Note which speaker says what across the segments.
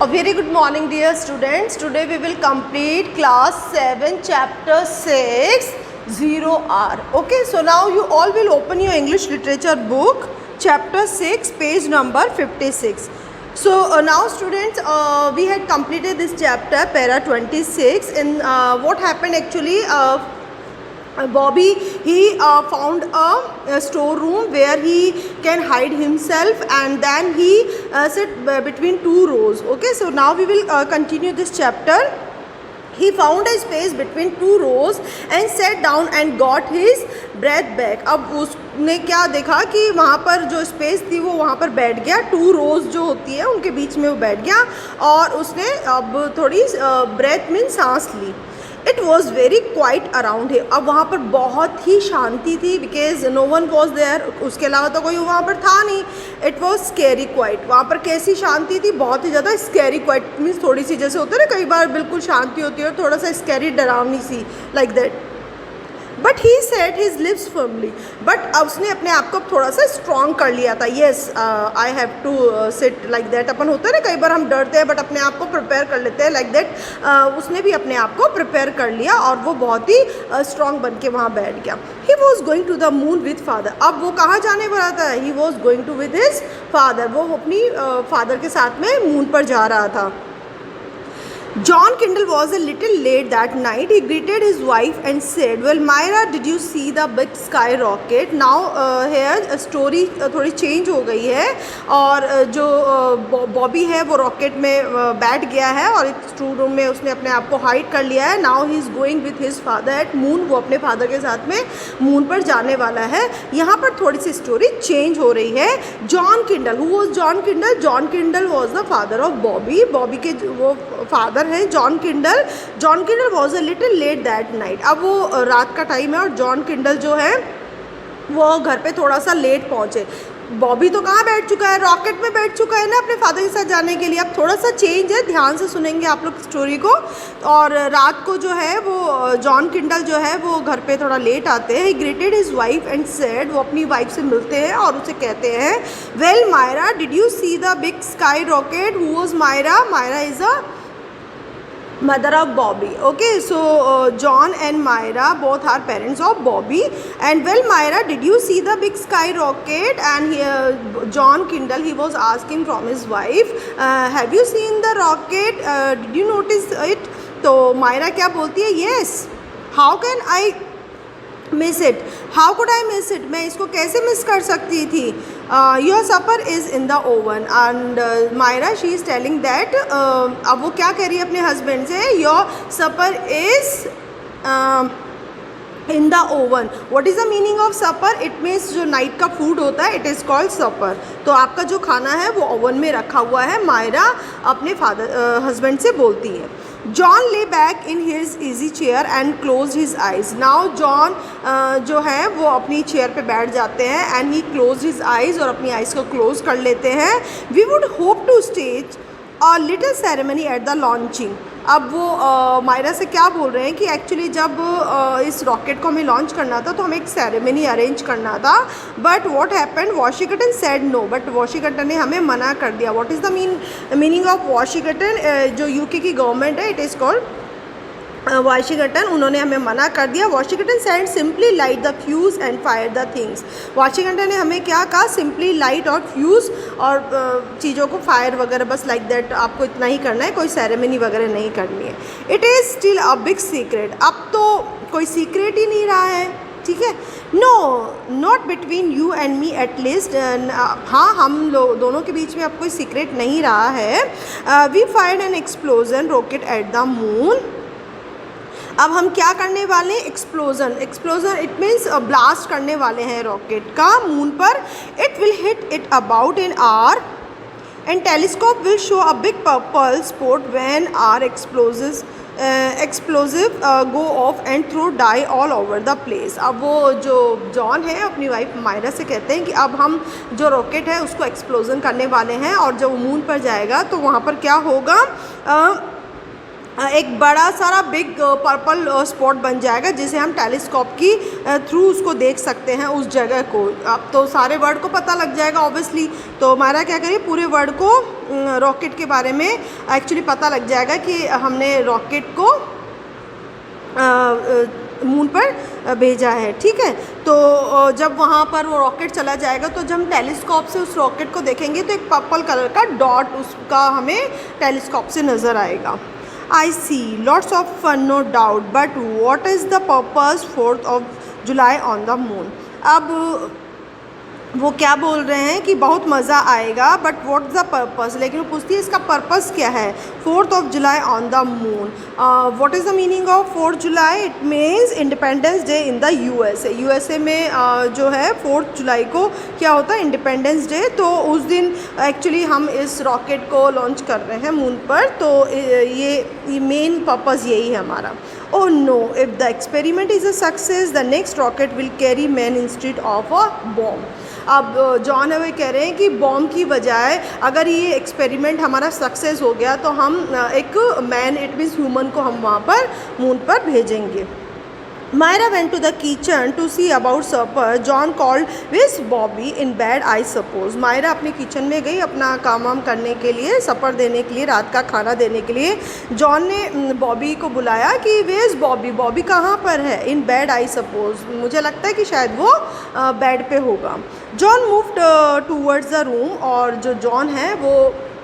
Speaker 1: A very good morning dear students. Today we will complete class 7 chapter 6 0R. Okay, so now you all will open your English literature book chapter 6 page number 56. So now students we had completed this chapter para 26 and what happened actually Bobby he found a storeroom where he can hide himself and then he sit between two rows. Okay, so now we will continue this chapter. He found a space between two rows and sat down and got his breath back. अब उसने क्या देखा कि वहाँ पर जो space थी वो वहाँ पर बैठ गया, टू रोज जो होती है उनके बीच में वो बैठ गया और उसने अब थोड़ी ब्रेथ मीन सांस ली. It was very quiet around him. अब वहाँ पर बहुत ही शांति थी because no one was there. उसके अलावा तो कोई वहाँ पर था नहीं. It was scary quiet. वहाँ पर कैसी शांति थी, बहुत ही ज़्यादा स्कैरी क्वाइट मीन्स थोड़ी सी जैसे होता है ना कई बार बिल्कुल शांति होती है और थोड़ा सा स्कैरी डरावनी सी like that. But he set his lips firmly. But उसने अपने आप को थोड़ा सा स्ट्रॉन्ग कर लिया था. Yes I have to sit like that. अपन होता है ना कई बार हम डरते हैं बट अपने आप को प्रिपेयर कर लेते हैं लाइक दैट. उसने भी अपने आप को प्रिपेयर कर लिया और वो बहुत ही स्ट्रॉन्ग बन के वहाँ बैठ गया. He was going to the moon with father. अब वो कहाँ जाने वाला था? He was going to with his father. वो अपनी फादर के साथ में मून पर जा रहा था. John Kindle was a little late that night. He greeted his wife and said, "Well, Myra, did you see the big sky rocket?" Now here story थोड़ी चेंज हो गई है और जो बॉबी है वो रॉकेट में बैठ गया है और एक स्टोर रूम में उसने अपने आप को हाइड कर लिया है. Now he is going with his father eight moon. वो अपने फादर के साथ में मून पर जाने वाला है. यहाँ पर थोड़ी सी स्टोरी चेंज हो रही है. John Kindle, who was John Kindle? John Kindle was the father of Bobby. Bobby के वो फादर है John Kindle. John Kindle was a little let that night. अब वो रात का टाइम है और जॉन किंडल जो है वो घर पे थोड़ा सा लेट पहुँचे. बॉबी तो कहाँ बैठ चुका है? रॉकेट में बैठ चुका है ना अपने फादर के साथ जाने के लिए. अब थोड़ा सा चेंज है, ध्यान से सुनेंगे आप लोग स्टोरी को. और रात को जो है वो जॉन किंडल जो है वो घर पे थोड़ा लेट आते हैं. He greeted his wife and said. वो अपनी वाइफ से मिलते हैं और उसे कहते हैं, well Myra, did you see the big sky rocket? Who was Myra? Myra is a mother of Bobby. Okay, so John and Myra both are parents of Bobby. And well, Myra, did you see the big sky rocket? And John Kindle, he was asking from his wife, have you seen the rocket? Did you notice it? तो Myra क्या बोलती है? Yes. How can I miss it? How could I miss it? मैं इसको कैसे miss कर सकती थी? Your supper is in the oven. And Myra, she is telling that अब वो क्या कह रही है अपने हस्बैंड से? Your supper is in the oven. What is the meaning of supper? It means जो नाइट का फूड होता है, it is called supper. तो आपका जो खाना है वो ओवन में रखा हुआ है. मायरा अपने हस्बैंड से बोलती है. John lay back in his easy chair and close his eyes. Now John जो है वो अपनी चेयर पे बैठ जाते हैं and he close his eyes और अपनी आइज़ को क्लोज कर लेते हैं. We would hope to stage a little ceremony at the launching. अब वो मायरा से क्या बोल रहे हैं कि एक्चुअली जब इस रॉकेट को हमें लॉन्च करना था तो हमें एक सेरेमनी अरेंज करना था. But what happened? Washington said no. But Washington ने हमें मना कर दिया. What is the meaning of Washington? जो यूके की गवर्नमेंट है, इट इज़ कॉल्ड वाशिंगटन. उन्होंने हमें मना कर दिया. Washington said simply light the fuse and fire the things. Washington ने हमें क्या कहा? सिंपली लाइट और फ्यूज़ और चीज़ों को फायर वगैरह, बस लाइक दैट. आपको इतना ही करना है, कोई सेरेमनी वगैरह नहीं करनी है. It is still a big secret. अब तो कोई सीक्रेट ही नहीं रहा है, ठीक है. No, not between you and me at least. हाँ, हम लोग दोनों के बीच में अब कोई सीक्रेट नहीं रहा है. We fired an explosion rocket at the moon. अब हम क्या करने वाले हैं? Explosion. Explosion it means blast करने वाले हैं रॉकेट का मून पर. It will hit it about an hour and telescope will show a big purple spot when our explosive go off and throw dye all over the place. अब वो जो John है अपनी वाइफ मायरा से कहते हैं कि अब हम जो रॉकेट है उसको एक्सप्लोजन करने वाले हैं और जब मून पर जाएगा तो वहाँ पर क्या होगा? एक बड़ा सारा बिग पर्पल स्पॉट बन जाएगा जिसे हम टेलीस्कोप की थ्रू उसको देख सकते हैं उस जगह को। अब तो सारे वर्ड को पता लग जाएगा ऑब्वियसली, तो हमारा क्या करिए पूरे वर्ड को रॉकेट के बारे में एक्चुअली पता लग जाएगा कि हमने रॉकेट को मून पर भेजा है। ठीक है, तो जब वहाँ पर वो रॉकेट चला जाएगा तो जब हम टेलीस्कोप से उस रॉकेट को देखेंगे तो एक पर्पल कलर का डॉट उसका हमें टेलीस्कोप से नज़र आएगा। I see lots of fun, no doubt, but what is the purpose 4th of July on the moon? अब वो क्या बोल रहे हैं कि बहुत मज़ा आएगा, बट व्हाट द पर्पस, लेकिन वो पूछती है इसका पर्पस क्या है 4th of July on the moon. What is the meaning of 4th July? It means independence day in the USA. USA में जो है 4th जुलाई को क्या होता है इंडिपेंडेंस डे, तो उस दिन एक्चुअली हम इस रॉकेट को लॉन्च कर रहे हैं मून पर, तो ये मेन पर्पस यही है हमारा। Oh no, if the experiment is a success, the next rocket will carry man instead of a bomb. अब जॉन हवे कह रहे हैं कि बॉम्ब की बजाय अगर ये एक्सपेरिमेंट हमारा सक्सेस हो गया तो हम एक मैन, इट मीन्स ह्यूमन को हम वहाँ पर मून पर भेजेंगे। Myra went to the kitchen to see about supper. John called, "Where's Bobby? In bed, I suppose." Myra अपने किचन में गई अपना काम वाम करने के लिए, सफ़र देने के लिए, रात का खाना देने के लिए। जॉन ने बॉबी को बुलाया कि "Where's Bobby? बॉबी कहाँ पर है?" "In bed, I suppose." मुझे लगता है कि शायद वो बेड पे होगा। John moved towards the room, और जो जॉन है वो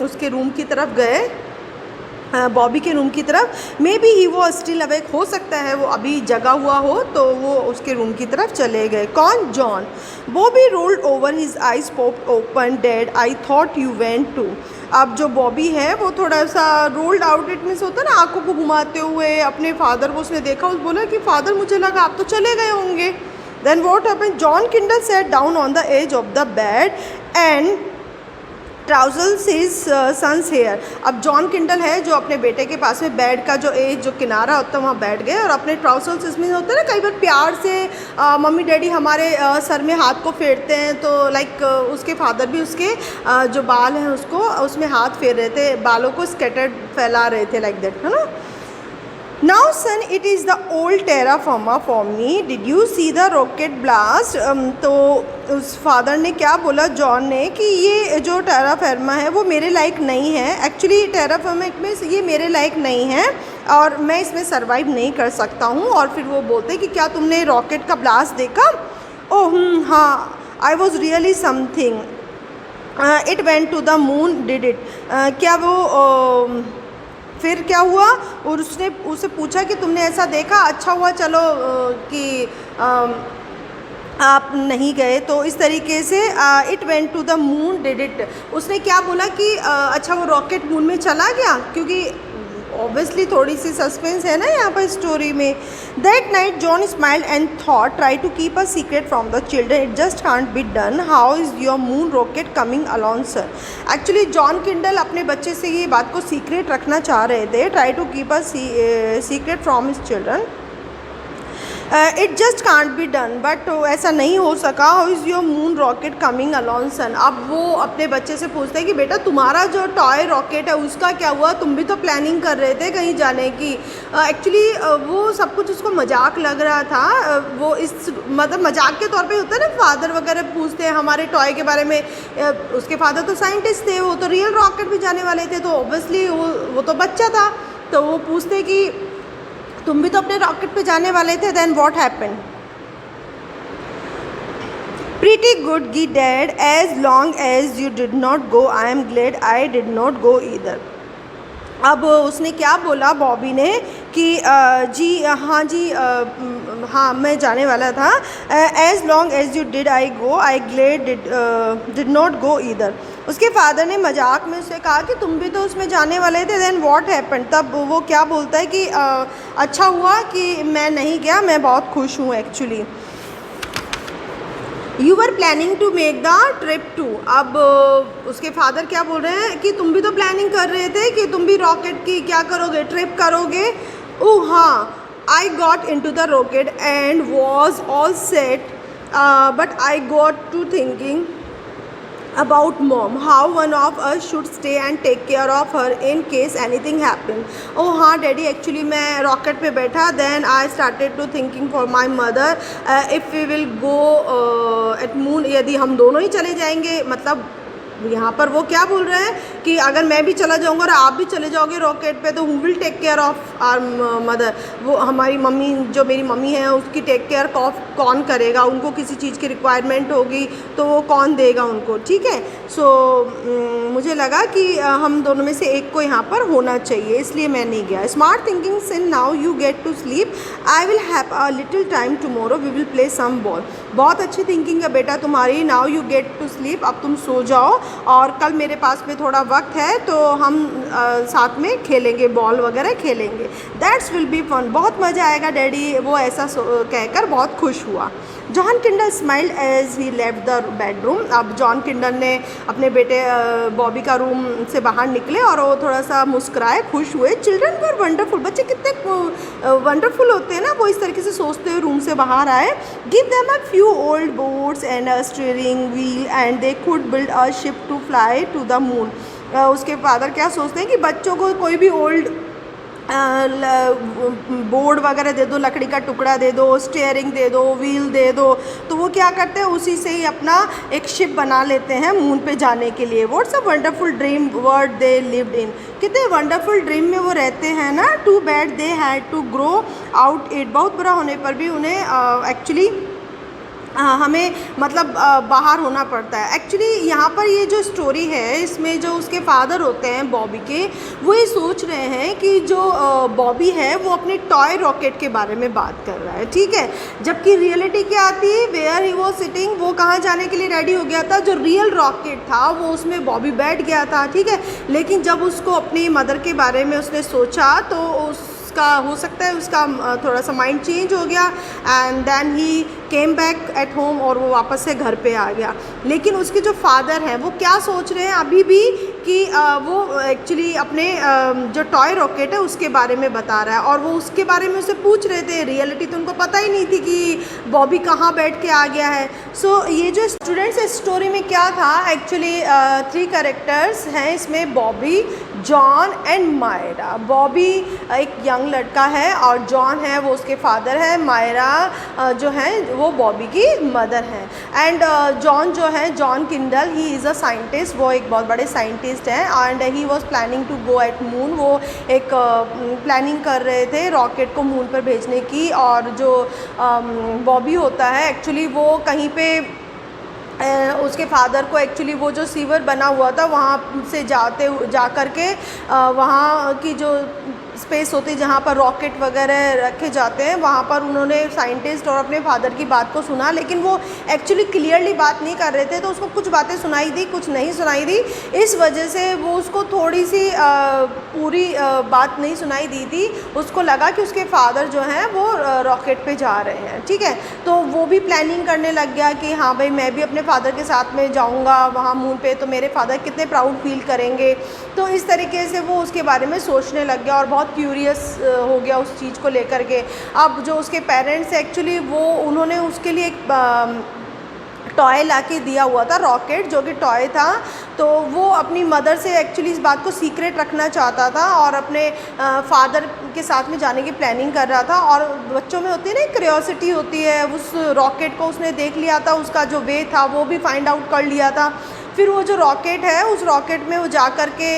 Speaker 1: उसके रूम की तरफ गए, बॉबी के रूम की तरफ। मे बी ही वो स्टिल अवेक, हो सकता है वो अभी जगा हुआ हो, तो वो उसके रूम की तरफ चले गए। कौन? John. Bobby rolled over his eyes popped open, dad I thought you went to. अब जो बॉबी है वो थोड़ा सा रोल्ड आउट, इट मीन्स होता है ना आंखों को घुमाते हुए अपने फादर को उसने देखा, उस बोला कि फादर मुझे लगा आप तो चले गए होंगे। Then what happened? John Kindle sat down on the edge of the bed and tousles his son's hair. अब जॉन किंडल है जो अपने बेटे के पास में बेड का जो एज जो किनारा होता है वहाँ बैठ गए, और अपने ट्राउजल्स, इसमें होता है ना कई बार प्यार से मम्मी डैडी हमारे सर में हाथ को फेरते हैं, तो लाइक उसके फादर भी उसके जो बाल हैं उसको उसमें हाथ फेर रहे थे, बालों को स्कैटर्ड फैला रहे थे, लाइक दैट, है ना। Now son, it is the old terra firma for me. Did you see the rocket blast? तो उस फादर ने क्या बोला जॉन ने कि ये जो टेरा फर्मा है वो मेरे लायक नहीं है। एक्चुअली टेरा फर्मा में ये मेरे लायक नहीं है और मैं इसमें सर्वाइव नहीं कर सकता हूँ। और फिर वो बोलते कि क्या तुमने रॉकेट का ब्लास्ट देखा? ओह हाँ, I was really something, it went to the moon, did it. क्या वो फिर क्या हुआ? और उसने उससे पूछा कि तुमने ऐसा देखा, अच्छा हुआ चलो कि आप नहीं गए। तो इस तरीके से it went to the moon, did it. उसने क्या बोला कि अच्छा वो रॉकेट मून में चला गया, क्योंकि ऑब्वियसली थोड़ी सी सस्पेंस है ना यहाँ पर स्टोरी में। That night John smiled and thought, try to keep a secret from the children, it just can't be done, how is your moon rocket coming along sir. Actually John Kindle अपने बच्चे से ये बात को secret रखना चाह रहे थे, try to keep a secret from his children, it just can't be done, but ऐसा नहीं हो सका। How is your moon rocket coming along son. अब वो अपने बच्चे से पूछते हैं कि बेटा तुम्हारा जो टॉय रॉकेट है उसका क्या हुआ, तुम भी तो प्लानिंग कर रहे थे कहीं जाने की। एक्चुअली वो सब कुछ उसको मजाक लग रहा था, वो इस मतलब मजाक के तौर पे होता है ना, फादर वगैरह पूछते हैं हमारे टॉय के बारे में। उसके फादर तो साइंटिस्ट थे, वो तो रियल रॉकेट भी जाने वाले थे, तो ऑब्वियसली वो तो बच्चा था, तो वो पूछते कि तुम भी तो अपने रॉकेट पे जाने वाले थे। Then what happened? Pretty good gee dad, as long as you did not go I am glad I did not go either. अब उसने क्या बोला बॉबी ने कि जी हाँ मैं जाने वाला था। As long as you did I go I glad did not go either. उसके फादर ने मजाक में उससे कहा कि तुम भी तो उसमें जाने वाले थे। Then what happened? तब वो क्या बोलता है कि अच्छा हुआ कि मैं नहीं गया, मैं बहुत खुश हूँ actually. You were planning to make the trip too. अब उसके फादर क्या बोल रहे हैं कि तुम भी तो प्लानिंग कर रहे थे कि तुम भी रॉकेट की क्या करोगे, ट्रिप करोगे। ओह हाँ, I got into the rocket and was all set, but I got to thinking about mom, how one of us should stay and take care of her in case anything happen. Oh हाँ daddy, actually मैं rocket पे बैठा, then I started to thinking for my mother if we will go at moon, यदि हम दोनों ही चले जाएंगे, मतलब यहाँ पर वो क्या बोल रहे हैं कि अगर मैं भी चला जाऊँगा और आप भी चले जाओगे रॉकेट पे, तो who will take care of our mother, वो हमारी मम्मी, जो मेरी मम्मी है उसकी टेक केयर कौन करेगा, उनको किसी चीज़ की रिक्वायरमेंट होगी तो वो कौन देगा उनको, ठीक है। सो मुझे लगा कि हम दोनों में से एक को यहाँ पर होना चाहिए, इसलिए मैं नहीं गया। Smart thinking since now you get to sleep, I will have a little time tomorrow, we will play some ball. बहुत अच्छी थिंकिंग है बेटा तुम्हारी, now you get to sleep, अब तुम सो जाओ और कल मेरे पास में थोड़ा वक्त है तो हम साथ में खेलेंगे, बॉल वगैरह खेलेंगे। दैट्स विल बी फन, बहुत मज़ा आएगा डैडी, वो ऐसा कहकर बहुत खुश हुआ। John Kindle smiled as he left the bedroom. अब जॉन किंडल ने अपने बेटे बॉबी का रूम से बाहर निकले और वो थोड़ा सा मुस्कुराए, खुश हुए। चिल्ड्रन वर वंडरफुल, बच्चे कितने वंडरफुल होते हैं ना, वो इस तरीके से सोचते हुए रूम से बाहर आए। Give them a few old boats and a steering wheel and they could build a ship to fly to the moon. उसके फादर क्या सोचते हैं कि बच्चों को कोई भी ओल्ड बोर्ड वगैरह दे दो, लकड़ी का टुकड़ा दे दो, स्टीयरिंग दे दो, व्हील दे दो, तो वो क्या करते हैं उसी से ही अपना एक शिप बना लेते हैं मून पे जाने के लिए। What's a wonderful dream world they lived in, कितने वंडरफुल ड्रीम में वो रहते हैं ना। Too bad they had to grow out it, बहुत बुरा होने पर भी उन्हें एक्चुअली हमें मतलब बाहर होना पड़ता है। एक्चुअली यहाँ पर ये जो स्टोरी है इसमें जो उसके फादर होते हैं बॉबी के, वो ये सोच रहे हैं कि जो बॉबी है वो अपने टॉय रॉकेट के बारे में बात कर रहा है, ठीक है। जबकि रियलिटी क्या आती है, वेयर ही वो सिटिंग, वो कहाँ जाने के लिए रेडी हो गया था, जो रियल रॉकेट था वो उसमें बॉबी बैठ गया था, ठीक है। लेकिन जब उसको अपनी मदर के बारे में उसने सोचा तो उसका हो सकता है उसका थोड़ा सा माइंड चेंज हो गया and then he came back at home, और वो वापस से घर पे आ गया। लेकिन उसके जो फादर हैं वो क्या सोच रहे हैं अभी भी कि वो एक्चुअली अपने जो टॉय रॉकेट है उसके बारे में बता रहा है, और वो उसके बारे में उसे पूछ रहे थे। रियलिटी तो उनको पता ही नहीं थी कि बॉबी कहाँ बैठ के आ गया है। सो ये जो स्टूडेंट्स इस स्टोरी में क्या था, एक्चुअली 3 कैरेक्टर्स हैं इसमें, बॉबी, जॉन एंड मायरा। बॉबी एक यंग लड़का है और जॉन है वो उसके फादर है, मायरा जो है वो बॉबी की मदर है। एंड जॉन जो है, John Kindle, he is a scientist, वो एक बहुत बड़े साइंटिस्ट हैं and he was planning to go at moon. वो एक प्लानिंग कर रहे थे रॉकेट को मून पर भेजने की। और जो बॉबी होता है एक्चुअली वो कहीं पे उसके फादर को एक्चुअली वो जो सीवर बना हुआ था वहाँ से जा कर के वहाँ की जो स्पेस होती है जहाँ पर रॉकेट वगैरह रखे जाते हैं, वहाँ पर उन्होंने साइंटिस्ट और अपने फादर की बात को सुना, लेकिन वो एक्चुअली क्लियरली बात नहीं कर रहे थे, तो उसको कुछ बातें सुनाई दी, कुछ नहीं सुनाई दी। इस वजह से वो उसको थोड़ी सी पूरी बात नहीं सुनाई दी थी। उसको लगा कि उसके फादर जो हैं वो रॉकेट पे जा रहे हैं, ठीक है। तो वो भी प्लानिंग करने लग गया कि हाँ भाई मैं भी अपने फादर के साथ में जाऊँगा वहाँ मून पे, तो मेरे फादर कितने प्राउड फील करेंगे। तो इस तरीके से वो उसके बारे में सोचने लग गया और बहुत क्यूरियस हो गया उस चीज़ को लेकर के। अब जो उसके पेरेंट्स एक्चुअली वो उन्होंने उसके लिए एक टॉय ला के दिया हुआ था, रॉकेट जो कि टॉय था, तो वो अपनी मदर से एक्चुअली इस बात को सीक्रेट रखना चाहता था और अपने फादर के साथ में जाने की प्लानिंग कर रहा था। और बच्चों में होती है ना क्यूरियोसिटी होती है, उस रॉकेट को उसने देख लिया था, उसका जो वे था वो भी फाइंड आउट कर लिया था। फिर वो जो रॉकेट है उस रॉकेट में वो जा कर के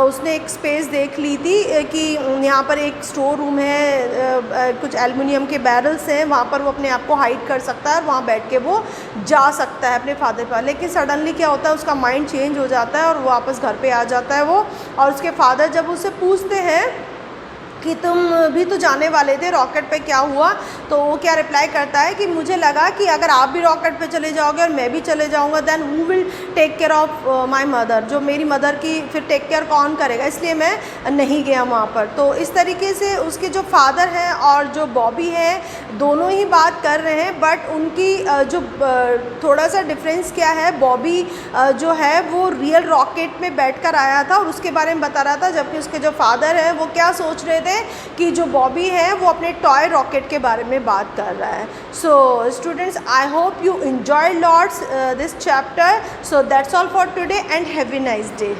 Speaker 1: उसने एक स्पेस देख ली थी कि यहाँ पर एक स्टोर रूम है, कुछ एल्युमिनियम के बैरल्स हैं, वहाँ पर वो अपने आप को हाइड कर सकता है और वहाँ बैठ के वो जा सकता है अपने फादर पर। लेकिन सडनली क्या होता है, उसका माइंड चेंज हो जाता है और वो वापस घर पे आ जाता है वो। और उसके फादर जब उससे पूछते हैं कि तुम भी तो जाने वाले थे रॉकेट पे, क्या हुआ, तो वो क्या रिप्लाई करता है कि मुझे लगा कि अगर आप भी रॉकेट पे चले जाओगे और मैं भी चले जाऊंगा then who will take care of my mother, जो मेरी मदर की फिर टेक केयर कौन करेगा, इसलिए मैं नहीं गया वहाँ पर। तो इस तरीके से उसके जो फादर हैं और जो बॉबी है दोनों ही बात कर रहे हैं, बट उनकी जो थोड़ा सा डिफरेंस क्या है, बॉबी जो है वो रियल रॉकेट में बैठ कर आया था और उसके बारे में बता रहा था, जबकि उसके जो फादर हैं वो क्या सोच रहे थे है कि जो बॉबी है वो अपने टॉय रॉकेट के बारे में बात कर रहा है. So students, I hope you enjoy lots this chapter. So that's all for today and have a nice day.